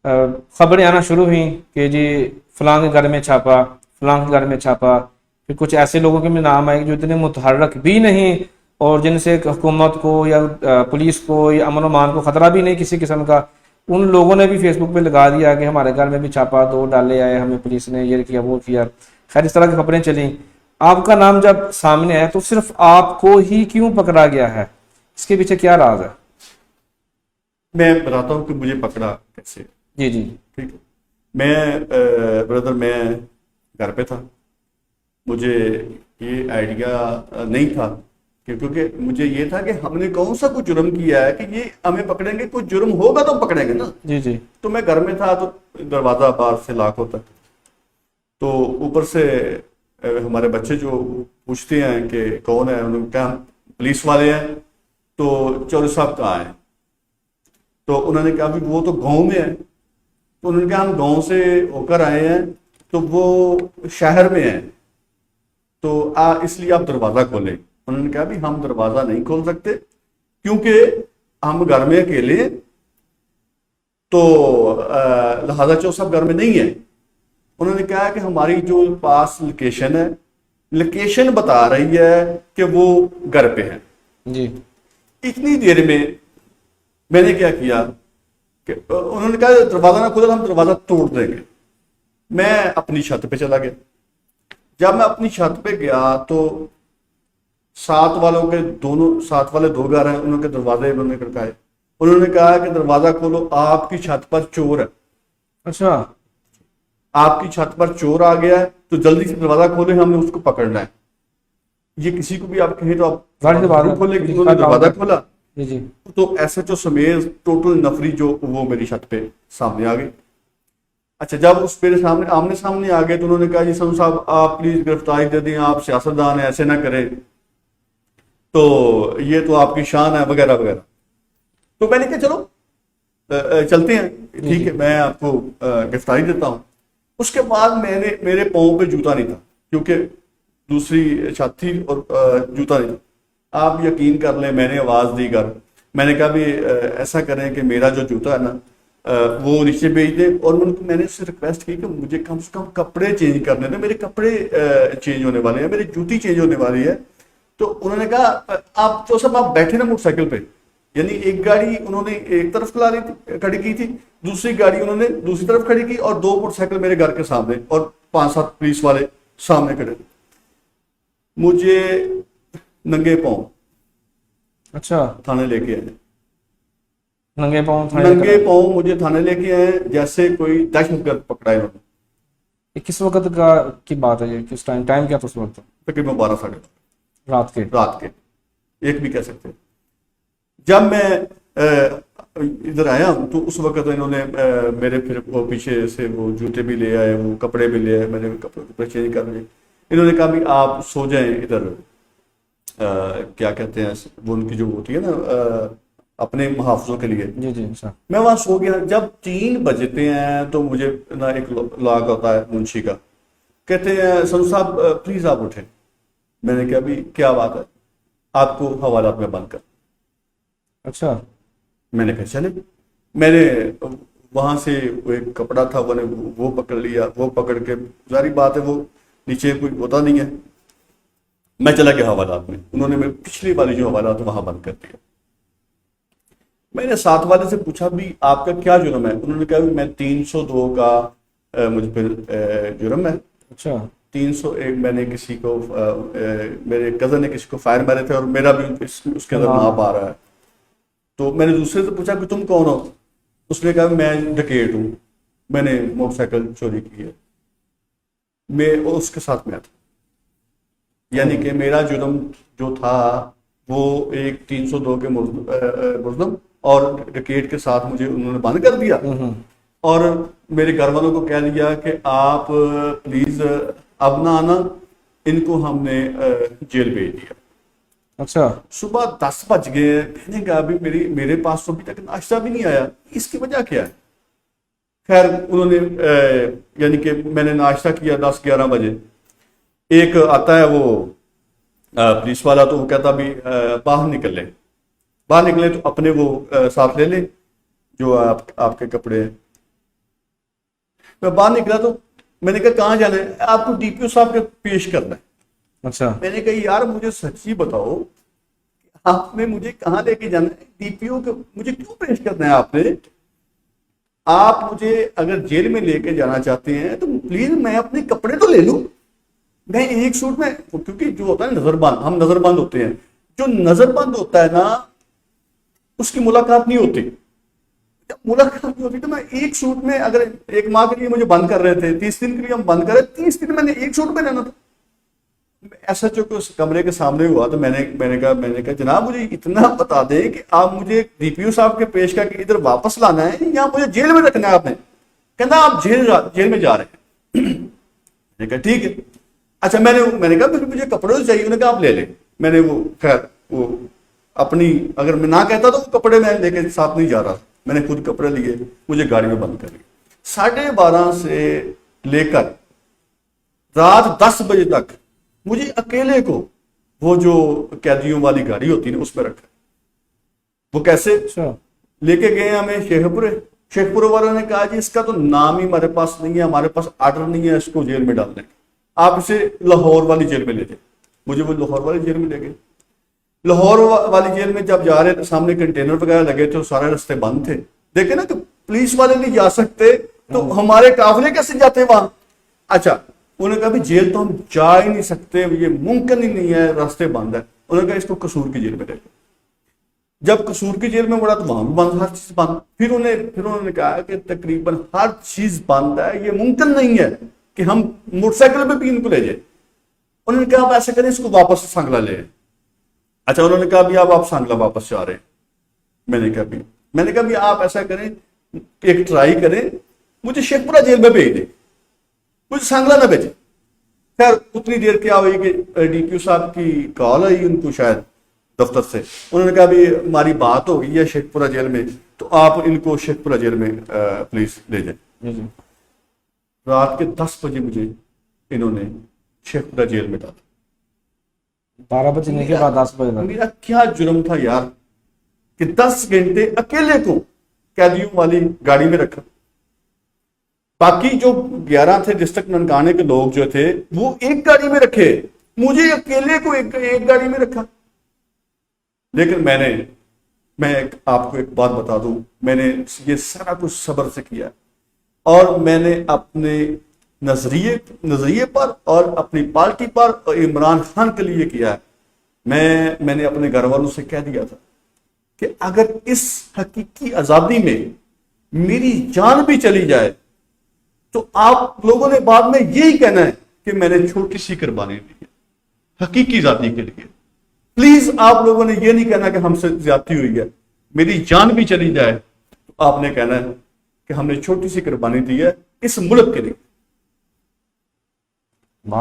खबरें आना शुरू हुई कि जी फलां के घर में छापा, फलां के घर में छापा। फिर कुछ ऐसे लोगों के भी नाम आए जो इतने मुतहर्रक भी नहीं और जिनसे हुकूमत को या पुलिस को या अमन अमान को खतरा भी नहीं किसी किस्म का, उन लोगों ने भी फेसबुक पे लगा दिया कि हमारे घर में भी छापा, 2 डाले आए, हमें पुलिस ने ये किया वो किया। खैर इस तरह की खबरें चली। आपका नाम जब सामने आया तो सिर्फ आपको ही क्यों पकड़ा गया है, इसके पीछे क्या राज है? मैं बताता हूँ कि मुझे पकड़ा कैसे। जी जी। ठीक है, मैं ब्रदर मैं घर पे था। मुझे ये आइडिया नहीं था क्योंकि मुझे ये था कि हमने कौन सा कुछ जुर्म किया है कि ये हमें पकड़ेंगे, कुछ जुर्म होगा तो पकड़ेंगे ना। जी जी। तो मैं घर में था, तो दरवाजा बाहर से लॉक होता, तो ऊपर से हमारे बच्चे जो पूछते हैं कि कौन है, उन्होंने कहा हम पुलिस वाले हैं। तो चौधरी साहब कहाँ हैं? तो उन्होंने कहा भी वो तो गांव में है। तो उन्होंने कहा हम गांव से होकर आए हैं, तो वो शहर में है, तो इसलिए आप दरवाजा खोलें। उन्होंने कहा भी हम दरवाजा नहीं खोल सकते क्योंकि हम घर में अकेले हैं, तो लिहाजा चौधरी साहब घर में नहीं है। उन्होंने कहा कि हमारी जो पास लोकेशन है, लोकेशन बता रही है कि वो घर पे है। जी। इतनी देर में मैंने क्या किया कि उन्होंने कहा दरवाजा ना खोला, हम दरवाजा तोड़ देंगे। मैं अपनी छत पे चला गया। जब मैं अपनी छत पे गया तो साथ वाले 2 घर हैं, उनके दरवाजे उन्होंने खड़काए। उन्होंने कहा कि दरवाजा खोलो, आपकी छत पर चोर है। अच्छा। आपकी छत पर चोर आ गया है, तो जल्दी से दरवाजा खोले, हमने उसको पकड़ना है। ये किसी को भी आप कहें तो आप खोले। उन्होंने दरवाजा खोला जी जी। तो एसएचओ समेत टोटल नफरी जो वो मेरी छत पे सामने आ गई। अच्छा, जब उस मेरे सामने आमने सामने आ गए तो उन्होंने कहा जी संधू साहब आप प्लीज गिरफ्तारी दे दें, आप सियासतदान हैं, ऐसे ना करें, तो ये तो आपकी शान है वगैरह वगैरह। तो मैंने कहा चलो चलते हैं, ठीक है, मैं आपको गिरफ्तारी देता हूँ। उसके बाद मेरे पाँव पे जूता नहीं था क्योंकि दूसरी छत थी और जूता नहीं था। आप यकीन कर लें, मैंने आवाज दी घर, मैंने कहा भी ऐसा करें कि मेरा जो जूता है ना वो नीचे भेज दें। और मैंने उससे रिक्वेस्ट की कि मुझे कम से कम कपड़े चेंज करने दें, मेरे कपड़े चेंज होने वाले हैं, मेरी जूती चेंज होने वाली है। तो उन्होंने कहा आप तो सब आप बैठे ना मोटरसाइकिल पे, यानी एक गाड़ी उन्होंने एक तरफ खड़ी की थी, दूसरी गाड़ी उन्होंने दूसरी तरफ खड़ी की और 2 मोटरसाइकिल मेरे घर के सामने और 5-7 पुलिस वाले सामने खड़े। मुझे नंगे पांव अच्छा। थाने लेके आए। नंगे पांव मुझे थाने लेके आए जैसे कोई दहशतगर्द पकड़ा इन्होंने। ये किस वक्त की बात है? ये किस टाइम क्या था उस वक्त? तकरीबन 12-12 रात के। एक भी कह सकते। जब मैं इधर आया तो उस वक्त इन्होंने मेरे फिर वो पीछे से वो जूते भी ले आए, वो कपड़े भी ले आए, मैंने कपड़े चेंज कर लिए। इन्होंने कहा भी आप सो जाएं इधर, क्या कहते हैं वो उनकी जो होती है ना अपने मुहाफिजों के लिए। जी जी। अच्छा। मैं वहां सो गया। जब 3 बजते हैं तो मुझे ना एक लॉक होता है मुंशी का, कहते हैं संधू साहब प्लीज आप उठे। मैंने कहा भी क्या बात है, आपको हवालात में बंद कर। अच्छा। मैंने कहा चले। मैंने वहां से एक कपड़ा था वो पकड़ लिया, वो पकड़ के जारी बात है वो नीचे कोई होता नहीं है, मैं चला गया हवालात में। उन्होंने मेरी पिछली वाली जो हवालात वहां बंद कर दिया। मैंने साथ वाले से पूछा भी आपका क्या जुर्म है? उन्होंने कहा भी मैं 302 का मुझ पर जुर्म है। अच्छा। 301 मैंने किसी को मेरे कजन ने किसी को फायर मारे थे और मेरा भी उसके अंदर नाप आ रहा है। तो मैंने दूसरे से पूछा कि तुम कौन हो? उसने कहा मैं डकैत हूं, मैंने मोटरसाइकिल चोरी की है। मैं उसके साथ में था, यानी कि मेरा जुर्म जो था वो एक 302 के मुल्ज़िम और डकैत के साथ मुझे उन्होंने बंद कर दिया और मेरे घर वालों को कह दिया कि आप प्लीज अब ना आना, इनको हमने जेल भेज दिया। अच्छा। सुबह 10 बज गए। मैंने कहा अभी मेरे पास तो अभी तक नाश्ता भी नहीं आया, इसकी वजह क्या है? खैर उन्होंने यानी कि मैंने नाश्ता किया 10-11 बजे। एक आता है वो पुलिस वाला, तो वो कहता भी बाहर निकले तो अपने वो साथ ले लें जो आपके कपड़े हैं। मैं बाहर निकला तो मैंने कहा कहाँ जाना है? आपको डीपीओ साहब के पेश करना है। अच्छा। मैंने कहा यार मुझे सच्ची बताओ, आपने मुझे कहाँ लेके जाना है? डीपीओ के मुझे क्यों पेश करना है आपने? आप मुझे अगर जेल में लेके जाना चाहते हैं तो प्लीज मैं अपने कपड़े तो ले लूं। मैं एक सूट में, क्योंकि जो होता है नजरबंद, हम नजरबंद होते हैं, जो नजरबंद होता है ना उसकी मुलाकात नहीं होती। जब मुलाकात नहीं होती तो मैं एक सूट में, अगर एक माह के लिए मुझे बंद कर रहे थे, 30 दिन के लिए हम बंद कर रहे, 30 दिन मैंने एक सूट में रहना था। एसएचओ के उस कमरे के सामने हुआ तो मैंने कहा जनाब मुझे इतना बता दें कि आप मुझे डीपीओ साहब के पेश करके इधर वापस लाना है या मुझे जेल में रखना है आपने? कहना आप जेल में जा रहे हैं। मैंने कहा ठीक है। अच्छा, मैंने कहा फिर मुझे कपड़े तो चाहिए। उन्होंने कहा आप ले लें। मैंने वो खैर वो अपनी, अगर मैं ना कहता तो वो कपड़े मैं लेके साथ नहीं जा रहा था। मैंने खुद कपड़े लिए, मुझे गाड़ी में बंद कर लिया। 12:30 से लेकर रात 10 बजे तक मुझे अकेले को वो जो कैदियों वाली गाड़ी होती है ना उसमें रखा। वो कैसे? अच्छा। लेके गए हमें शेखपुरे वालों ने कहा जी इसका तो नाम ही हमारे पास नहीं है, हमारे पास ऑर्डर नहीं है इसको जेल में डालने का, आप इसे लाहौर वाली जेल में ले जाए। मुझे वो लाहौर वाली जेल में ले गए। लाहौर वाली जेल में जब जा रहे थे, सामने कंटेनर वगैरह लगे थे, सारे रास्ते बंद थे। देखे ना कि पुलिस वाले नहीं जा सकते तो हमारे काफिले कैसे जाते वहां? अच्छा, उन्होंने कहा भी जेल तो हम जा ही नहीं सकते, ये मुमकिन ही नहीं है, रास्ते बंद है। उन्होंने कहा इसको कसूर की जेल में ले लो। जब कसूर की जेल में मुड़ा तो वहां भी बंद, हर चीज बंद। फिर उन्होंने कहा कि तकरीबन हर चीज बंद है, ये मुमकिन नहीं है कि हम मोटरसाइकिल पे भी इनको ले जाए। उन्होंने कहा आप ऐसे करें इसको वापस सांगला ले। अच्छा, उन्होंने कहा भी आप सांगला वापस जा रहे हैं। मैंने कहा भी आप ऐसा करें, एक ट्राई करें, मुझे शेखपुरा जेल में भेज दे, मुझे सांगला ना भेजे। खैर उतनी देर क्या हुई कि डीपीओ साहब की कॉल आई उनको शायद दफ्तर से। उन्होंने कहा भी हमारी बात हो गई है शेखपुरा जेल में, तो आप इनको शेखपुरा जेल में प्लीज ले जाए। रात के 10 बजे मुझे इन्होंने शेखपुरा जेल में डाला। 12 बजने के बाद 10 बजे तक। मेरा क्या जुर्म था यार कि 10 घंटे अकेले को कैदियों वाली गाड़ी में रखा। बाकी जो 11 थे डिस्ट्रिक्ट ननकाने के लोग जो थे वो एक गाड़ी में रखे, मुझे अकेले को एक गाड़ी में रखा। लेकिन मैं आपको एक बात बता दूं, मैंने ये सारा कुछ सब्र से किया और मैंने अपने नजरिए पर और अपनी पार्टी पर और इमरान खान के लिए किया है। मैंने अपने घर वालों से कह दिया था कि अगर इस हकीकी आजादी में मेरी जान भी चली जाए तो आप लोगों ने बाद में यही कहना है कि मैंने छोटी सी कुर्बानी दी है हकीकी आजादी के लिए। प्लीज आप लोगों ने यह नहीं कहना कि हमसे ज्यादती हुई है। मेरी जान भी चली जाए तो आपने कहना है कि हमने छोटी सी कुर्बानी दी है इस मुल्क के लिए।